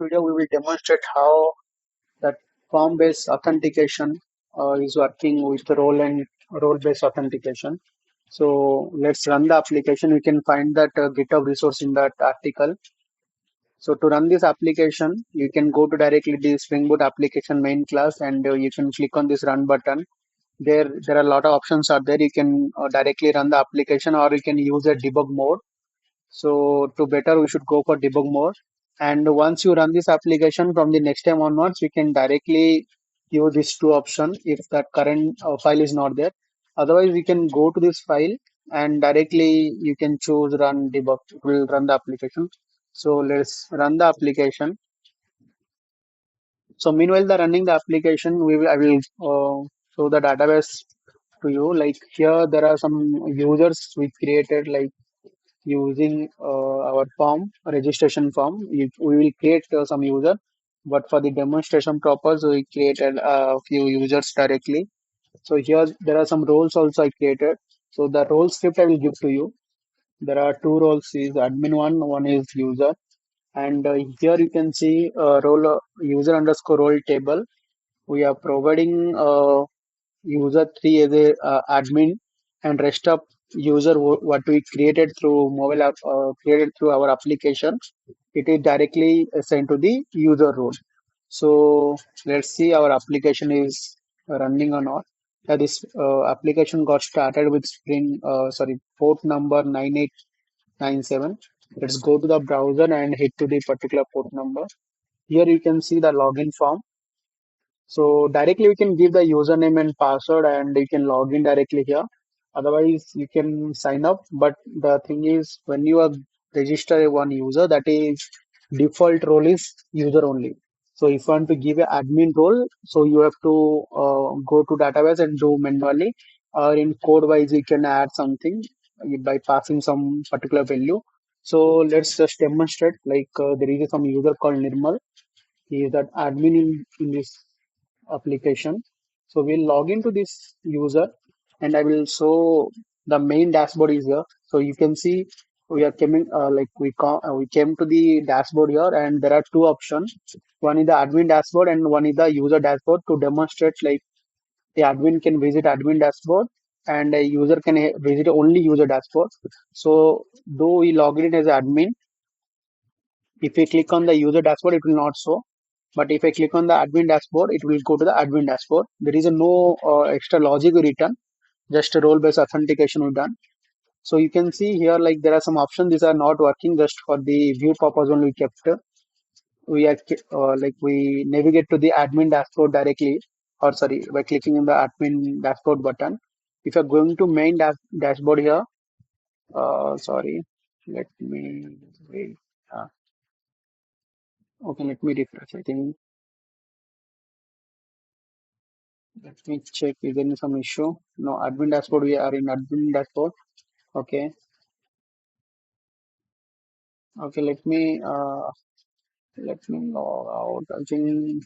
video, we will demonstrate how that form-based authentication is working with role and role-based authentication. So let's run the application. We can find that GitHub resource in that article. So to run this application, you can go to directly the Spring Boot application main class, and you can click on this run button. There are a lot of options are there. You can directly run the application, or you can use a debug mode. So to better, we should go for debug mode. And once you run this application from the next time onwards, we can directly use this two option if that current file is not there. Otherwise, we can go to this file and directly you can choose run debug. It will run the application. So let's run the application. So meanwhile, the running the application, I will show the database to you. Like here, there are some users we created like using our form registration form. We will create some user, but for the demonstration purpose we created a few users directly. So here there are some roles also I created. So the role script I will give to you. There are two roles: is admin one is user. And here you can see role user underscore role table. We are providing user 3 as a admin, and rest of user what we created through mobile app, created through our application, it is directly assigned to the user role. So let's see our application is running or not. This application got started with spring sorry, port number 9897. Let's go to the browser and hit to the particular port number. Here you can see the login form. So directly we can give the username and password and you can log in directly here. Otherwise you can sign up. But the thing is when you are register one user, that is default role is user only. So if you want to give a admin role, so you have to go to database and do manually, or in code wise you can add something by passing some particular value. So let's just demonstrate like there is some user called Nirmal. He is that admin in this application. So we'll log into this user and I will show the main dashboard is here. So you can see we are coming like we came to the dashboard here, and there are two options. One is the admin dashboard and one is the user dashboard. To demonstrate, like the admin can visit admin dashboard and a user can visit only user dashboard. So though we log in as admin, if we click on the user dashboard, it will not show. But if I click on the admin dashboard, it will go to the admin dashboard. There is a no extra logic written, just a role-based authentication we done. So you can see here, like there are some options. These are not working just for the view purpose only we kept. We are like we navigate to the admin dashboard directly, or sorry, by clicking on the admin dashboard button. If you're going to main dashboard here, sorry, let me wait. Uh, okay, let me refresh. I think let me check. Is there some issue? No, admin dashboard. We are in admin dashboard. Okay. Okay. Let me log out. I think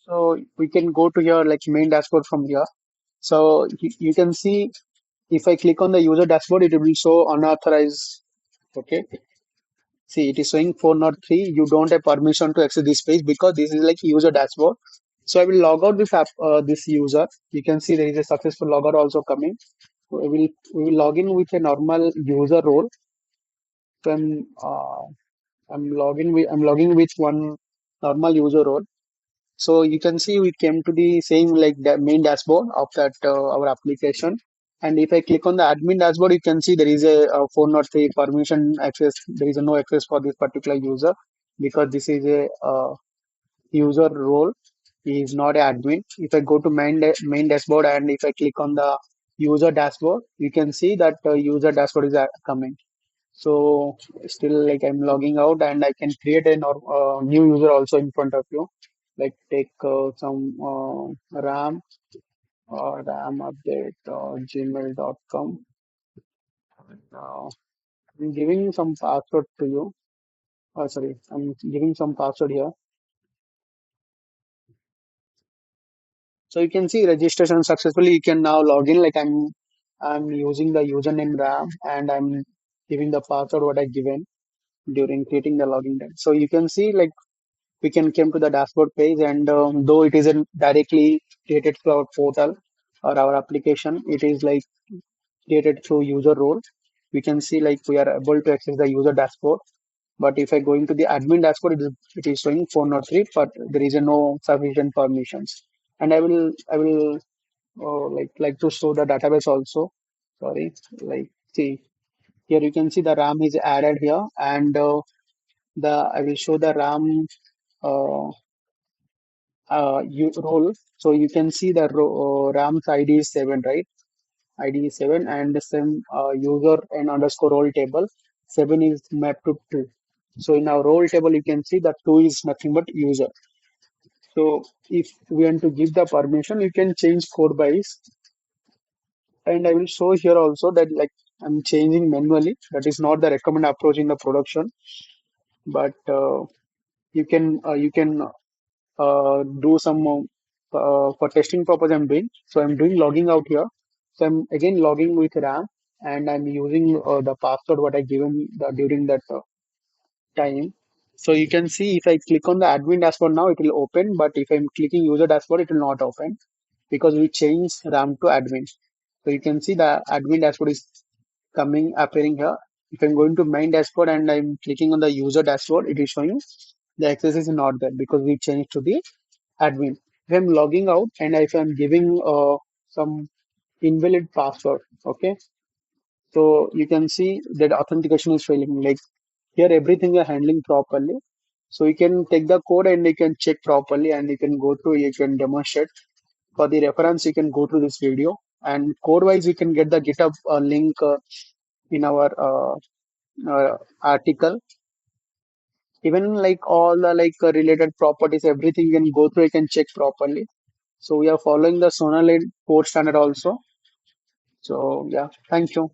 so. We can go to your like main dashboard from here. So you can see if I click on the user dashboard, it will show unauthorized. Okay. See, it is showing 403. You don't have permission to access this page because this is like user dashboard. So I will log out this app, this user. You can see there is a successful logout also coming. We will log in with a normal user role. So I'm logging with one normal user role. So you can see we came to the same like the main dashboard of that our application. And if I click on the admin dashboard, you can see there is a 403 permission access. There is a no access for this particular user because this is a user role. He is not an admin. If I go to main dashboard and if I click on the user dashboard, you can see that user dashboard is coming. So still like I'm logging out and I can create a new user also in front of you. Like take some RAM update gmail.com. Uh, I'm giving some password to you. Oh, sorry, I'm giving some password here. So you can see registration successfully. You can now log in. Like I'm using the username RAM and I'm giving the password what I given. during creating the login time. So you can see like we can come to the dashboard page, and though it isn't directly created through our portal or our application, it is like created through user role. We can see like we are able to access the user dashboard. But if I go into the admin dashboard, it is showing 403, but there is no sufficient permissions. And I will like to show the database also. Sorry, like see here you can see the RAM is added here, and the I will show the RAM uh, role. So you can see the RAM's ID is 7, right? ID is 7, and the same user and underscore role table 7 is mapped to 2. So in our role table, you can see that 2 is nothing but user. So if we want to give the permission, you can change code bys, and I will show here also that like I'm changing manually. That is not the recommended approach in the production, but you can do some for testing purpose I'm doing. So I'm doing logging out here. So I'm again logging with RAM, and I'm using the password what I given during that time. So you can see if I click on the admin dashboard now, it will open. But if I'm clicking user dashboard, it will not open because we changed RAM to admin. So you can see the admin dashboard is coming appearing here. If I'm going to main dashboard and I'm clicking on the user dashboard, it is showing the access is not there because we changed to the admin. If I'm logging out and if I'm giving some invalid password, okay, so you can see that authentication is failing. Like here, everything is handling properly. So you can take the code and you can check properly, and you can go through, you can demonstrate. For the reference, you can go through this video, and code wise, you can get the GitHub link in our article. Even like all the like related properties, everything you can go through, you can check properly. So we are following the Sonalid code standard also. So yeah, thank you.